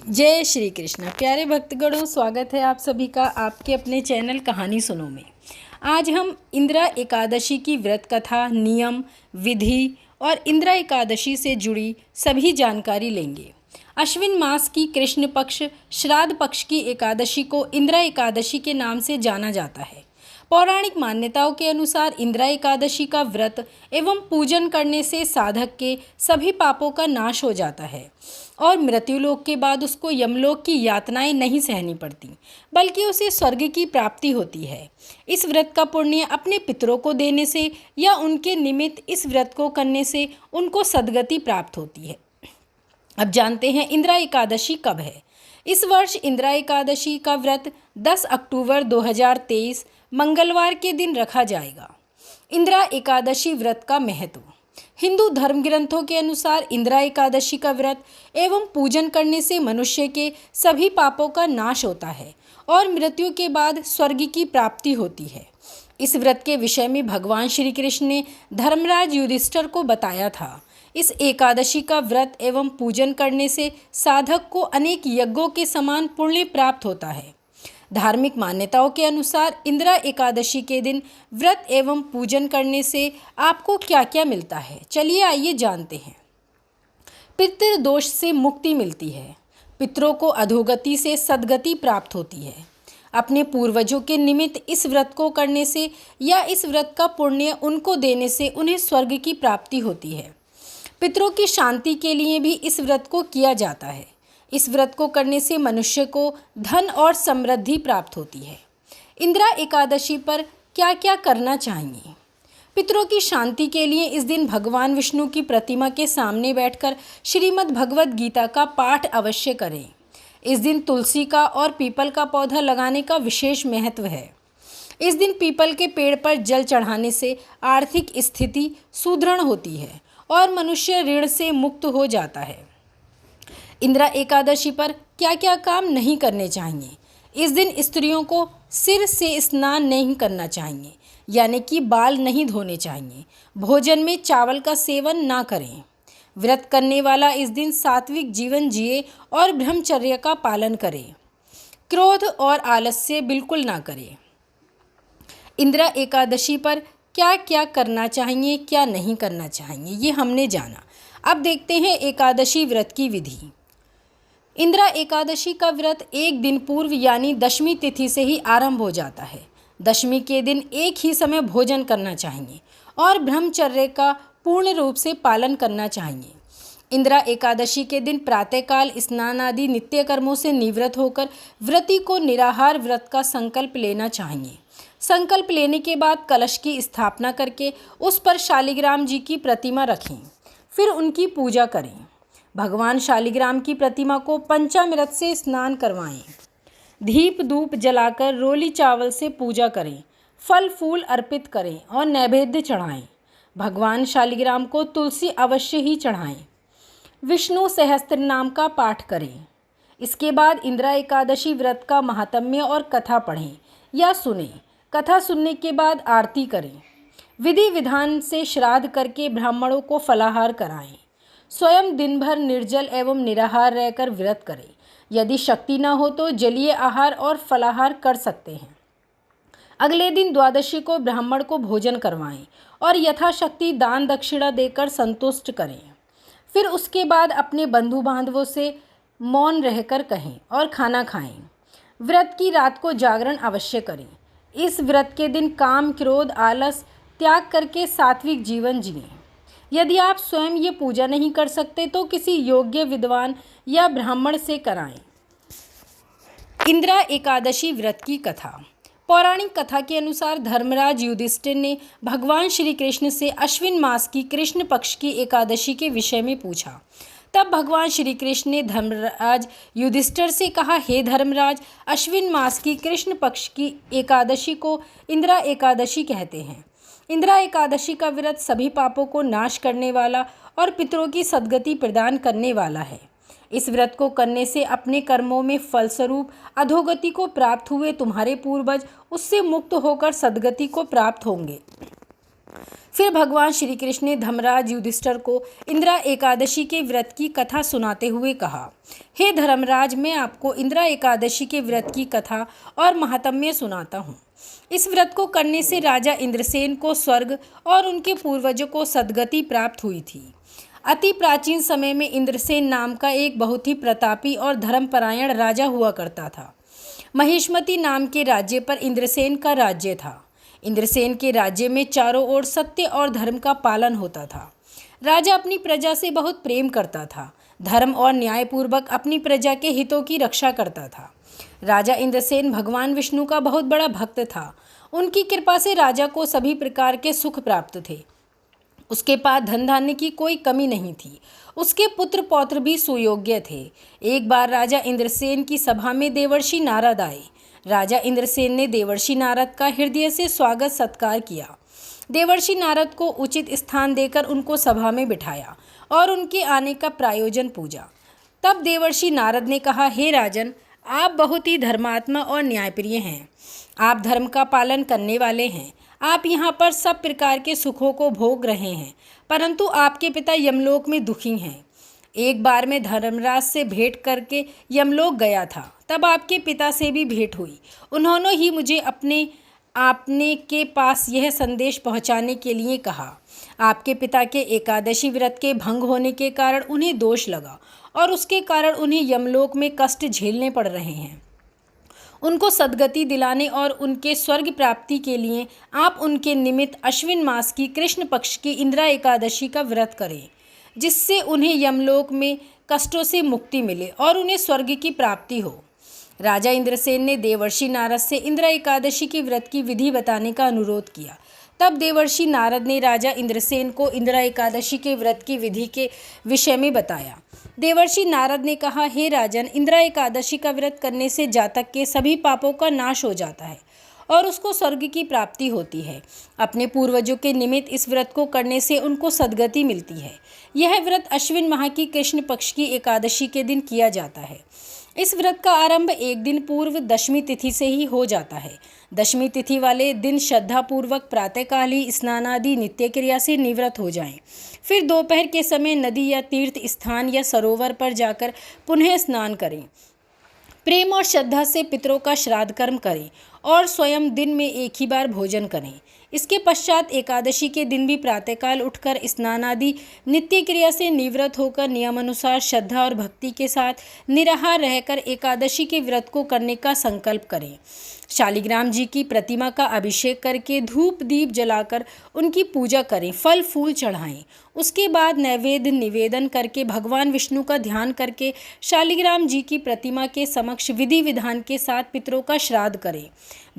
जय श्री कृष्ण। प्यारे भक्तगणों, स्वागत है आप सभी का आपके अपने चैनल कहानी सुनो में। आज हम इंदिरा एकादशी की व्रत कथा, नियम, विधि और इंदिरा एकादशी से जुड़ी सभी जानकारी लेंगे। अश्विन मास की कृष्ण पक्ष श्राद्ध पक्ष की एकादशी को इंदिरा एकादशी के नाम से जाना जाता है। पौराणिक मान्यताओं के अनुसार इंदिरा एकादशी का व्रत एवं पूजन करने से साधक के सभी पापों का नाश हो जाता है और मृत्युलोक के बाद उसको यमलोक की यातनाएं नहीं सहनी पड़ती, बल्कि उसे स्वर्ग की प्राप्ति होती है। इस व्रत का पुण्य अपने पितरों को देने से या उनके निमित्त इस व्रत को करने से उनको सद्गति प्राप्त होती है। अब जानते हैं इंदिरा एकादशी कब है। इस वर्ष इंदिरा एकादशी का व्रत 10 अक्टूबर 2023 मंगलवार के दिन रखा जाएगा। इंदिरा एकादशी व्रत का महत्व। हिंदू धर्म ग्रंथों के अनुसार इंदिरा एकादशी का व्रत एवं पूजन करने से मनुष्य के सभी पापों का नाश होता है और मृत्यु के बाद स्वर्ग की प्राप्ति होती है। इस व्रत के विषय में भगवान श्री कृष्ण ने धर्मराज युधिष्ठिर को बताया था। इस एकादशी का व्रत एवं पूजन करने से साधक को अनेक यज्ञों के समान पुण्य प्राप्त होता है। धार्मिक मान्यताओं के अनुसार इंदिरा एकादशी के दिन व्रत एवं पूजन करने से आपको क्या क्या मिलता है, चलिए आइए जानते हैं। पितृदोष से मुक्ति मिलती है। पितरों को अधोगति से सद्गति प्राप्त होती है। अपने पूर्वजों के निमित्त इस व्रत को करने से या इस व्रत का पुण्य उनको देने से उन्हें स्वर्ग की प्राप्ति होती है। पितरों की शांति के लिए भी इस व्रत को किया जाता है। इस व्रत को करने से मनुष्य को धन और समृद्धि प्राप्त होती है। इंदिरा एकादशी पर क्या क्या करना चाहिए। पितरों की शांति के लिए इस दिन भगवान विष्णु की प्रतिमा के सामने बैठकर श्रीमद् भगवद गीता का पाठ अवश्य करें। इस दिन तुलसी का और पीपल का पौधा लगाने का विशेष महत्व है। इस दिन पीपल के पेड़ पर जल चढ़ाने से आर्थिक स्थिति सुदृढ़ होती है और मनुष्य ऋण से मुक्त हो जाता है। इंदिरा एकादशी पर क्या क्या काम नहीं करने चाहिए। इस दिन स्त्रियों को सिर से स्नान नहीं करना चाहिए, यानी कि बाल नहीं धोने चाहिए। भोजन में चावल का सेवन ना करें। व्रत करने वाला इस दिन सात्विक जीवन जिए और ब्रह्मचर्य का पालन करे। क्रोध और आलस्य बिल्कुल ना करें। इंदिरा एकादशी पर क्या क्या करना चाहिए, क्या नहीं करना चाहिए, ये हमने जाना। अब देखते हैं एकादशी व्रत की विधि। इंदिरा एकादशी का व्रत एक दिन पूर्व यानी दशमी तिथि से ही आरंभ हो जाता है। दशमी के दिन एक ही समय भोजन करना चाहिए और ब्रह्मचर्य का पूर्ण रूप से पालन करना चाहिए। इंदिरा एकादशी के दिन प्रातःकाल स्नान आदि नित्य कर्मों से निवृत्त होकर व्रती को निराहार व्रत का संकल्प लेना चाहिए। संकल्प लेने के बाद कलश की स्थापना करके उस पर शालिग्राम जी की प्रतिमा रखें, फिर उनकी पूजा करें। भगवान शालिग्राम की प्रतिमा को पंचामृत से स्नान करवाएं। दीप धूप जलाकर रोली चावल से पूजा करें। फल फूल अर्पित करें और नैवेद्य चढ़ाएं। भगवान शालिग्राम को तुलसी अवश्य ही चढ़ाएं। विष्णु सहस्त्र नाम का पाठ करें। इसके बाद इंदिरा एकादशी व्रत का महात्म्य और कथा पढ़ें या सुनें। कथा सुनने के बाद आरती करें। विधि विधान से श्राद्ध करके ब्राह्मणों को फलाहार कराएं। स्वयं दिन भर निर्जल एवं निराहार रहकर व्रत करें। यदि शक्ति न हो तो जलीय आहार और फलाहार कर सकते हैं। अगले दिन द्वादशी को ब्राह्मण को भोजन करवाएं और यथाशक्ति दान दक्षिणा देकर संतुष्ट करें। फिर उसके बाद अपने बंधु बांधवों से मौन रहकर कहें और खाना खाएं। व्रत की रात को जागरण अवश्य करें। इस व्रत के दिन काम, क्रोध, आलस त्याग करके सात्विक जीवन जिएं। यदि आप स्वयं ये पूजा नहीं कर सकते तो किसी योग्य विद्वान या ब्राह्मण से कराएं। इंदिरा एकादशी व्रत की कथा। पौराणिक कथा के अनुसार धर्मराज युधिष्ठिर ने भगवान श्री कृष्ण से अश्विन मास की कृष्ण पक्ष की एकादशी के विषय में पूछा। तब भगवान श्री कृष्ण ने धर्मराज युधिष्ठिर से कहा, हे धर्मराज, अश्विन मास की कृष्ण पक्ष की एकादशी को इंदिरा एकादशी कहते हैं। इंदिरा एकादशी का व्रत सभी पापों को नाश करने वाला और पितरों की सद्गति प्रदान करने वाला है। इस व्रत को करने से अपने कर्मों में फलस्वरूप अधोगति को प्राप्त हुए तुम्हारे पूर्वज उससे मुक्त होकर सद्गति को प्राप्त होंगे। फिर भगवान श्री कृष्ण ने धर्मराज युधिष्ठिर को इंदिरा एकादशी के व्रत की कथा सुनाते हुए कहा, हे धर्मराज, मैं आपको इंदिरा एकादशी के व्रत की कथा और महात्म्य सुनाता हूँ। इस व्रत को करने से राजा इंद्रसेन को स्वर्ग और उनके पूर्वजों को सद्गति प्राप्त हुई थी। अति प्राचीन समय में इंद्रसेन नाम का एक बहुत ही प्रतापी और धर्मपरायण राजा हुआ करता था। महेशमती नाम के राज्य पर इंद्रसेन का राज्य था। इंद्रसेन के राज्य में चारों ओर सत्य और धर्म का पालन होता था। राजा अपनी प्रजा से बहुत प्रेम करता था, धर्म और न्यायपूर्वक अपनी प्रजा के हितों की रक्षा करता था। राजा इंद्रसेन भगवान विष्णु का बहुत बड़ा भक्त था। उनकी कृपा से राजा को सभी प्रकार के सुख प्राप्त थे। उसके पास धन धान्य की कोई कमी नहीं थी। उसके पुत्र पौत्र भी सुयोग्य थे। एक बार राजा इंद्रसेन की सभा में देवर्षि नारद आए। राजा इंद्रसेन ने देवर्षि नारद का हृदय से स्वागत सत्कार किया। देवर्षि नारद को उचित स्थान देकर उनको सभा में बिठाया और उनके आने का प्रायोजन पूजा। तब देवर्षि नारद ने कहा, हे राजन, आप बहुत ही धर्मात्मा और न्यायप्रिय हैं। आप धर्म का पालन करने वाले हैं। आप यहाँ पर सब प्रकार के सुखों को भोग रहे हैं, परंतु आपके पिता यमलोक में दुखी हैं। एक बार मैं धर्मराज से भेंट करके यमलोक गया था। तब आपके पिता से भी भेंट हुई। उन्होंने ही मुझे आपने के पास यह संदेश पहुंचाने के लिए कहा। आपके पिता के एकादशी व्रत के भंग होने के कारण उन्हें दोष लगा और उसके कारण उन्हें यमलोक में कष्ट झेलने पड़ रहे हैं। उनको सद्गति दिलाने और उनके स्वर्ग प्राप्ति के लिए आप उनके निमित्त अश्विन मास की कृष्ण पक्ष की इंदिरा एकादशी का व्रत करें, जिससे उन्हें यमलोक में कष्टों से मुक्ति मिले और उन्हें स्वर्ग की प्राप्ति हो। राजा इंद्रसेन ने देवर्षि नारद से इंदिरा एकादशी के व्रत की विधि बताने का अनुरोध किया। तब देवर्षि नारद ने राजा इंद्रसेन को इंदिरा एकादशी के व्रत की विधि के विषय में बताया। देवर्षि नारद ने कहा, हे राजन, इंदिरा एकादशी का व्रत करने से जातक के सभी पापों का नाश हो जाता है और उसको स्वर्ग की प्राप्ति होती है। अपने पूर्वजों के निमित्त इस व्रत को करने से उनको सद्गति मिलती है। यह व्रत अश्विन माह की कृष्ण पक्ष की एकादशी के दिन किया जाता है। इस व्रत का आरंभ एक दिन पूर्व दशमी तिथि से ही हो जाता है। दशमी तिथि वाले दिन श्रद्धापूर्वक प्रातःकाल ही स्नान आदि नित्य क्रिया से निवृत्त हो जाएं। फिर दोपहर के समय नदी या तीर्थ स्थान या सरोवर पर जाकर पुनः स्नान करें। प्रेम और श्रद्धा से पितरों का श्राद्ध कर्म करें और स्वयं दिन में एक ही बार भोजन करें। इसके पश्चात एकादशी के दिन भी प्रातःकाल उठकर स्नान आदि नित्य क्रिया से निवृत्त होकर नियमानुसार श्रद्धा और भक्ति के साथ निराहार रहकर एकादशी के व्रत को करने का संकल्प करें। शालिग्राम जी की प्रतिमा का अभिषेक करके धूप दीप जलाकर उनकी पूजा करें, फल फूल चढ़ाएं। उसके बाद नैवेद्य निवेदन करके भगवान विष्णु का ध्यान करके शालिग्राम जी की प्रतिमा के समक्ष विधि विधान के साथ पितरों का श्राद्ध करें।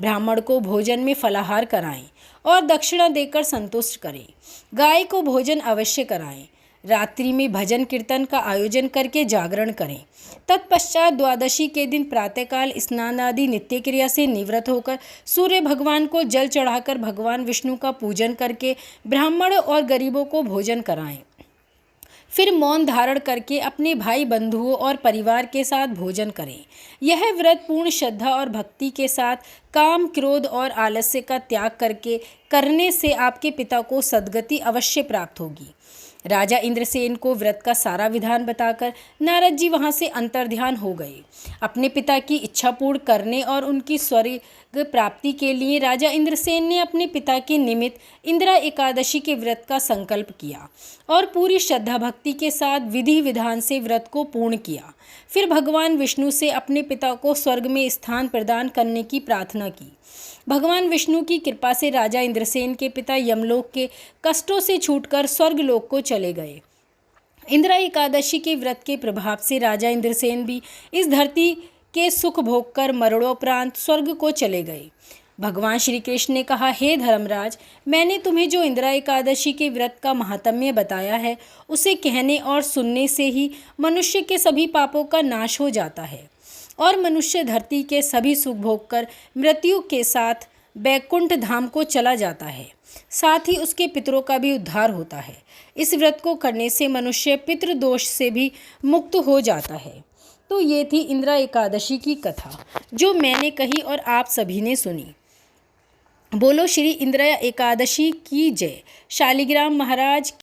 ब्राह्मण को भोजन में फलाहार कराएं और दक्षिणा देकर संतुष्ट करें। गाय को भोजन अवश्य कराएं। रात्रि में भजन कीर्तन का आयोजन करके जागरण करें। तत्पश्चात द्वादशी के दिन प्रातःकाल स्नान आदि नित्य क्रिया से निवृत्त होकर सूर्य भगवान को जल चढ़ाकर भगवान विष्णु का पूजन करके ब्राह्मण और गरीबों को भोजन कराएं। फिर मौन धारण करके अपने भाई बंधुओं और परिवार के साथ भोजन करें। यह व्रत पूर्ण श्रद्धा और भक्ति के साथ काम, क्रोध और आलस्य का त्याग करके करने से आपके पिता को सद्गति अवश्य प्राप्त होगी। राजा इंद्रसेन को व्रत का सारा विधान बताकर नारद जी वहाँ से अंतर्ध्यान हो गए। अपने पिता की इच्छा पूर्ण करने और उनकी स्वर्ग प्राप्ति के लिए राजा इंद्रसेन ने अपने पिता के निमित्त इंदिरा एकादशी के व्रत का संकल्प किया और पूरी श्रद्धा भक्ति के साथ विधि विधान से व्रत को पूर्ण किया। फिर भगवान विष्णु से अपने पिता को स्वर्ग में स्थान प्रदान करने की प्रार्थना की। भगवान विष्णु की कृपा से राजा इंद्रसेन के पिता यमलोक के कष्टों से छूटकर स्वर्गलोक को चले गए। इंदिरा एकादशी के व्रत के प्रभाव से राजा इंद्रसेन भी इस धरती के सुख भोग कर मरणोपरांत स्वर्ग को चले गए। भगवान श्री कृष्ण ने कहा, हे धर्मराज, मैंने तुम्हें जो इंदिरा एकादशी के व्रत का महात्म्य बताया है, उसे कहने और सुनने से ही मनुष्य के सभी पापों का नाश हो जाता है और मनुष्य धरती के सभी सुख भोग कर मृत्यु के साथ बैकुंठ धाम को चला जाता है। साथ ही उसके पितरों का भी उद्धार होता है। इस व्रत को करने से मनुष्य पितृदोष से भी मुक्त हो जाता है। तो ये थी इंदिरा एकादशी की कथा जो मैंने कही और आप सभी ने सुनी। बोलो श्री इंदिरा एकादशी की जय। शालिग्राम महाराज